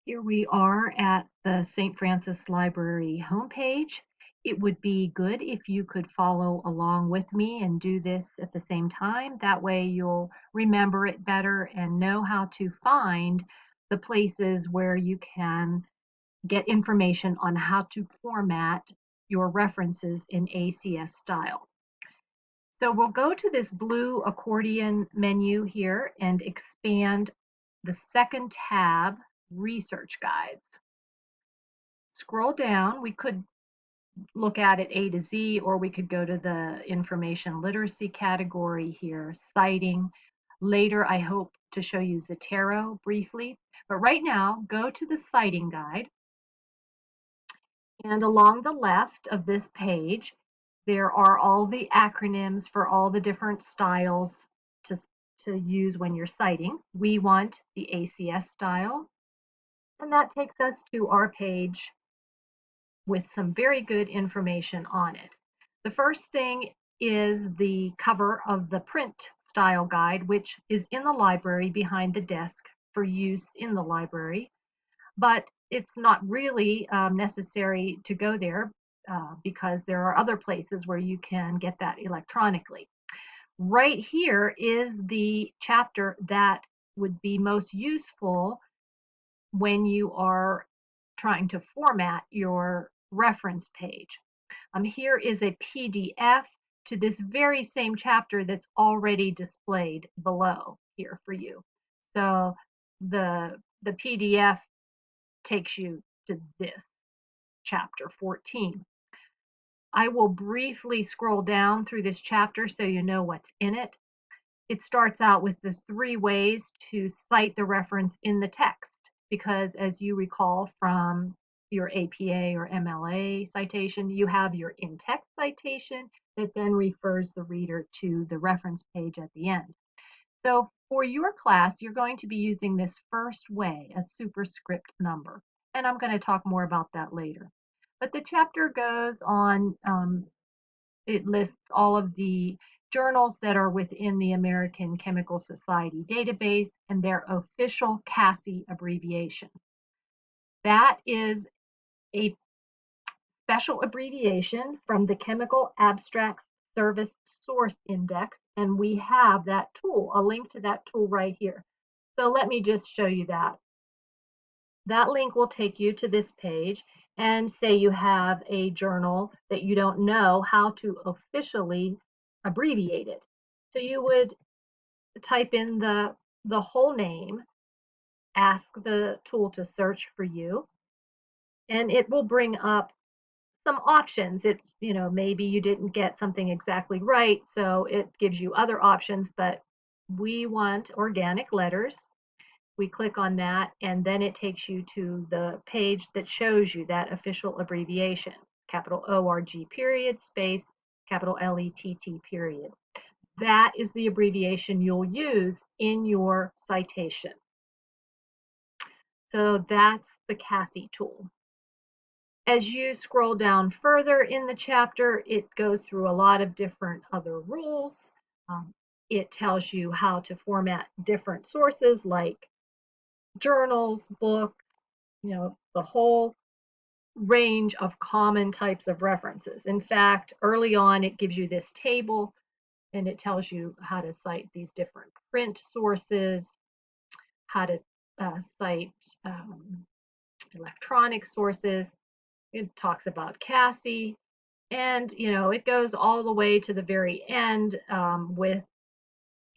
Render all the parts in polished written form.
Here we are at the St. Francis Library homepage. It would be good if you could follow along with me and do this at the same time. That way you'll remember it better and know how to find the places where you can get information on how to format your references in ACS style. So we'll go to this blue accordion menu here and expand the second tab, Research Guides. Scroll down. We could look at it A to Z, or we could go to the information literacy category here, citing. Later, I hope to show you Zotero briefly, but right now, go to the citing guide. And along the left of this page, there are all the acronyms for all the different styles to use when you're citing. We want the ACS style, and that takes us to our page with some very good information on it. The first thing is the cover of the print style guide, which is in the library behind the desk for use in the library, but it's not really necessary to go there because there are other places where you can get that electronically. Right here is the chapter that would be most useful when you are trying to format your reference page. Here is a PDF to this very same chapter that's already displayed below here for you. So the PDF takes you to this chapter 14. I will briefly scroll down through this chapter so you know what's in it. It starts out with the 3 ways to cite the reference in the text, because as you recall from your APA or MLA citation, you have your in-text citation that then refers the reader to the reference page at the end. So for your class, you're going to be using this first way, a superscript number, and I'm going to talk more about that later. But the chapter goes on, it lists all of the journals that are within the American Chemical Society database and their official CASI abbreviation. That is a special abbreviation from the Chemical Abstracts Service Source Index, and we have that tool, a link to that tool right here. So let me just show you that. That link will take you to this page, and say you have a journal that you don't know how to officially abbreviate it. So you would type in the whole name, ask the tool to search for you, and it will bring up some options. It's, maybe you didn't get something exactly right, so it gives you other options, but we want organic letters. We click on that, and then it takes you to the page that shows you that official abbreviation, capital ORG period, space, capital LETT period. That is the abbreviation you'll use in your citation. So that's the CASI tool. As you scroll down further in the chapter, it goes through a lot of different other rules. It tells you how to format different sources like journals, books, the whole range of common types of references. In fact, early on, it gives you this table and it tells you how to cite these different print sources, how to cite electronic sources. It talks about CASI, and it goes all the way to the very end with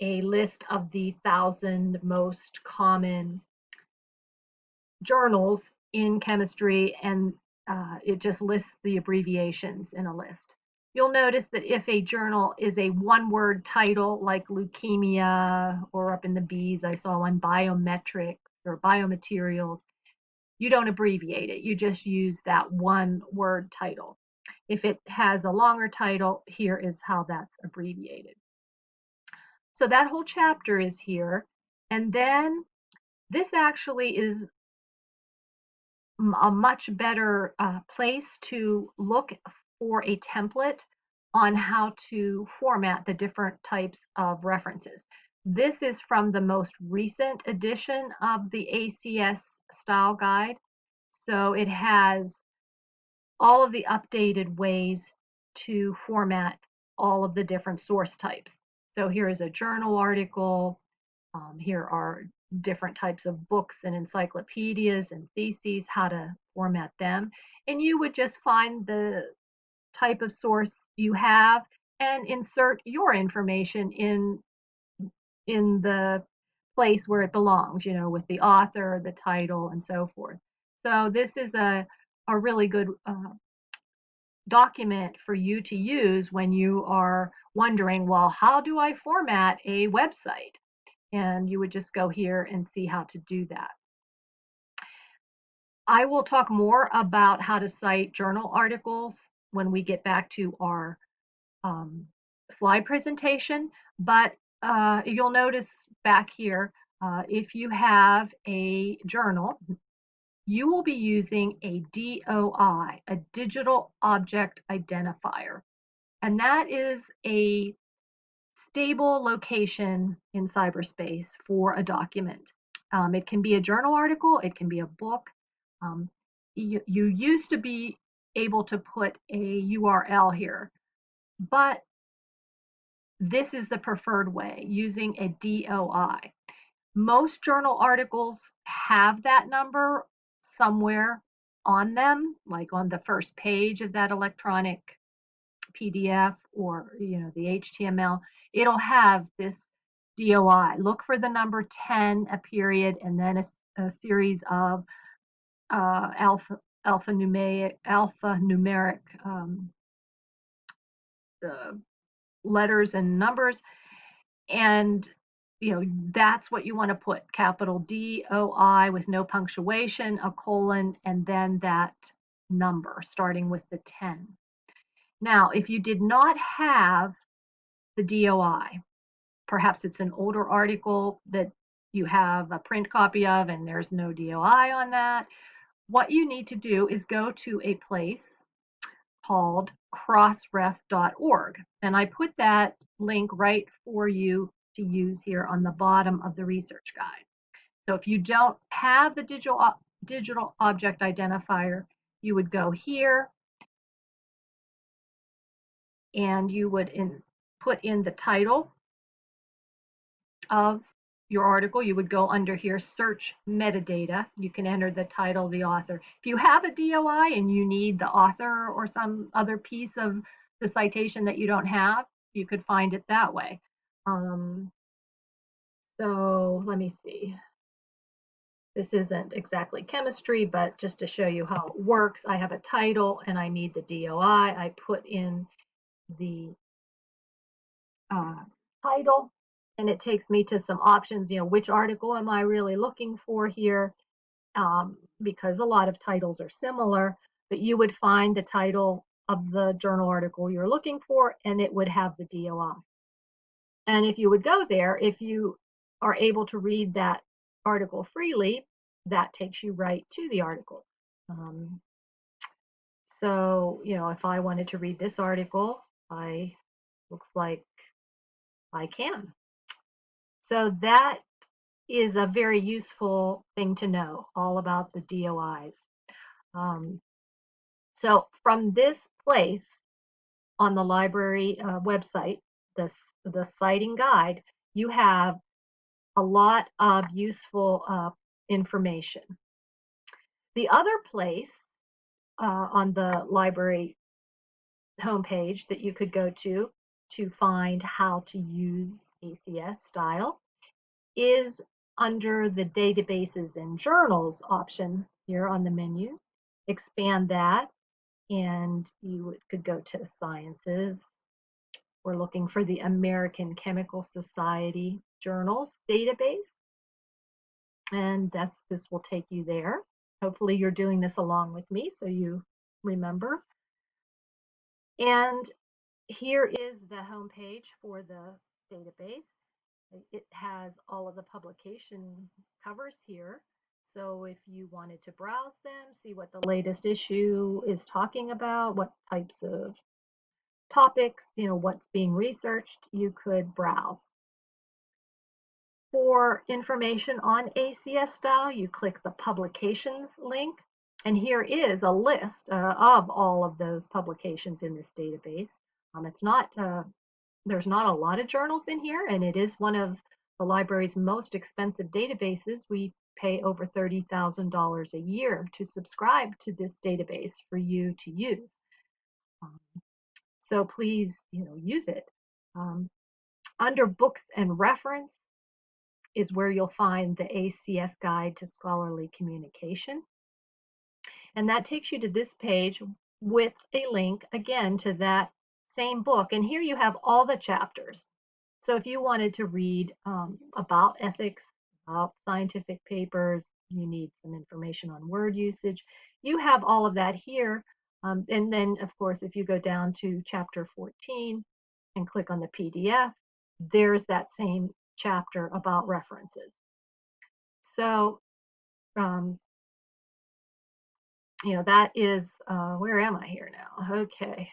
a list of the 1,000 most common journals in chemistry, and it just lists the abbreviations in a list. You'll notice that if a journal is a one-word title like leukemia, or up in the B's I saw one, biometrics or biomaterials, you don't abbreviate it. You just use that one-word title. If it has a longer title, here is how that's abbreviated. So that whole chapter is here, and then this actually is a much better place to look for a template on how to format the different types of references. This is from the most recent edition of the ACS style guide. So it has all of the updated ways to format all of the different source types. So here is a journal article. Here are different types of books and encyclopedias and theses, how to format them. And you would just find the type of source you have and insert your information in the place where it belongs, with the author, the title, and so forth. So this is a really good document for you to use when you are wondering, well, how do I format a website? And you would just go here and see how to do that. I will talk more about how to cite journal articles when we get back to our slide presentation, but you'll notice back here, if you have a journal, you will be using a DOI, a digital object identifier. And that is a stable location in cyberspace for a document. It can be a journal article, it can be a book. You used to be able to put a URL here, but this is the preferred way, using a DOI. Most journal articles have that number somewhere on them, like on the first page of that electronic PDF or the HTML. It'll have this DOI. Look for the number 10, a period, and then a series of alphanumeric letters and numbers, and that's what you want to put, capital DOI with no punctuation, a colon, and then that number starting with the 10. Now, if you did not have the DOI, perhaps it's an older article that you have a print copy of and there's no DOI on that, what you need to do is go to a place called crossref.org. And I put that link right for you to use here on the bottom of the research guide. So if you don't have the digital object identifier, you would go here and you would put in the title of your article. You would go under here, search metadata. You can enter the title, the author. If you have a DOI and you need the author or some other piece of the citation that you don't have, you could find it that way. So let me see. This isn't exactly chemistry, but just to show you how it works, I have a title and I need the DOI. I put in the title, and it takes me to some options. Which article am I really looking for here? Because a lot of titles are similar, but you would find the title of the journal article you're looking for, and it would have the DOI. And if you would go there, if you are able to read that article freely, that takes you right to the article. So, if I wanted to read this article, looks like I can. So that is a very useful thing to know, all about the DOIs. So from this place on the library website, the citing guide, you have a lot of useful information. The other place on the library homepage that you could go to find how to use ACS style is under the databases and journals option here on the menu. Expand that and you could go to sciences. We're looking for the American Chemical Society journals database, and this will take you there. Hopefully you're doing this along with me so you remember. And here is the home page for the database. It has all of the publication covers here. So if you wanted to browse them, see what the latest issue is talking about, what types of topics, what's being researched, you could browse. For information on ACS style, you click the publications link, and here is a list of all of those publications in this database. It's not there's not a lot of journals in here, and it is one of the library's most expensive databases. We pay over $30,000 a year to subscribe to this database for you to use. So please, use it. Under books and reference is where you'll find the ACS Guide to Scholarly Communication. And that takes you to this page with a link, again, to that same book. And here you have all the chapters. So if you wanted to read about ethics, about scientific papers, you need some information on word usage, you have all of that here. And then, of course, if you go down to chapter 14 and click on the PDF, there's that same chapter about references. So, that is, where am I here now? Okay,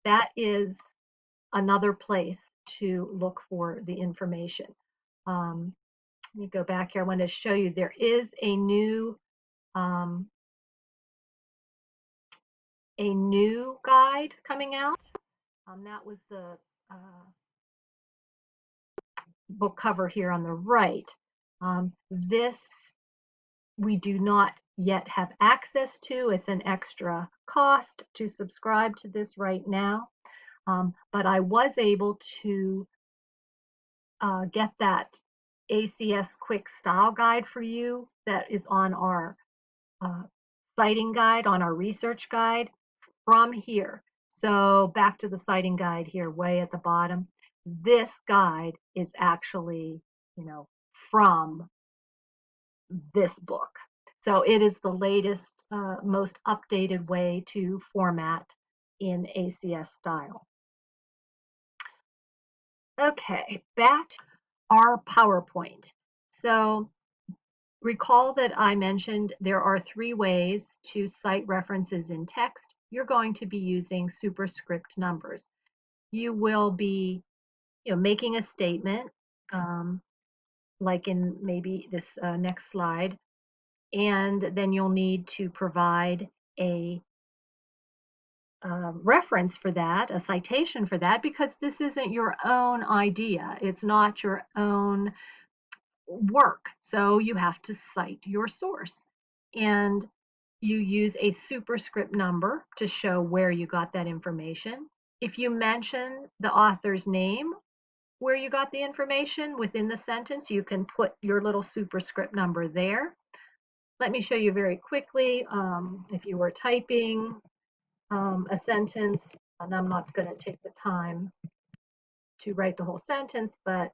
that is another place to look for the information. Let me go back here. I want to show you there is a new guide coming out. That was the book cover here on the right. This we do not yet have access to. It's an extra cost to subscribe to this right now. But I was able to get that ACS Quick Style Guide for you that is on our citing guide, on our research guide from here. So back to the citing guide here, way at the bottom. This guide is actually, from this book. So it is the latest, most updated way to format in ACS style. Okay, back to our PowerPoint. So recall that I mentioned there are 3 ways to cite references in text. You're going to be using superscript numbers. You will be making a statement, like in maybe this next slide, and then you'll need to provide a reference for that, a citation for that, because this isn't your own idea. It's not your own work. So you have to cite your source. And you use a superscript number to show where you got that information. If you mention the author's name where you got the information within the sentence, you can put your little superscript number there. Let me show you very quickly. If you were typing a sentence, and I'm not going to take the time to write the whole sentence, but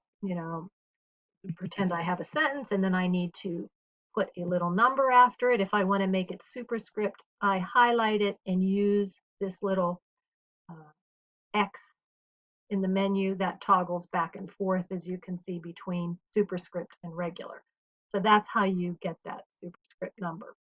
pretend I have a sentence and then I need to put a little number after it. If I want to make it superscript, I highlight it and use this little X in the menu that toggles back and forth, as you can see, between superscript and regular. So that's how you get that superscript number.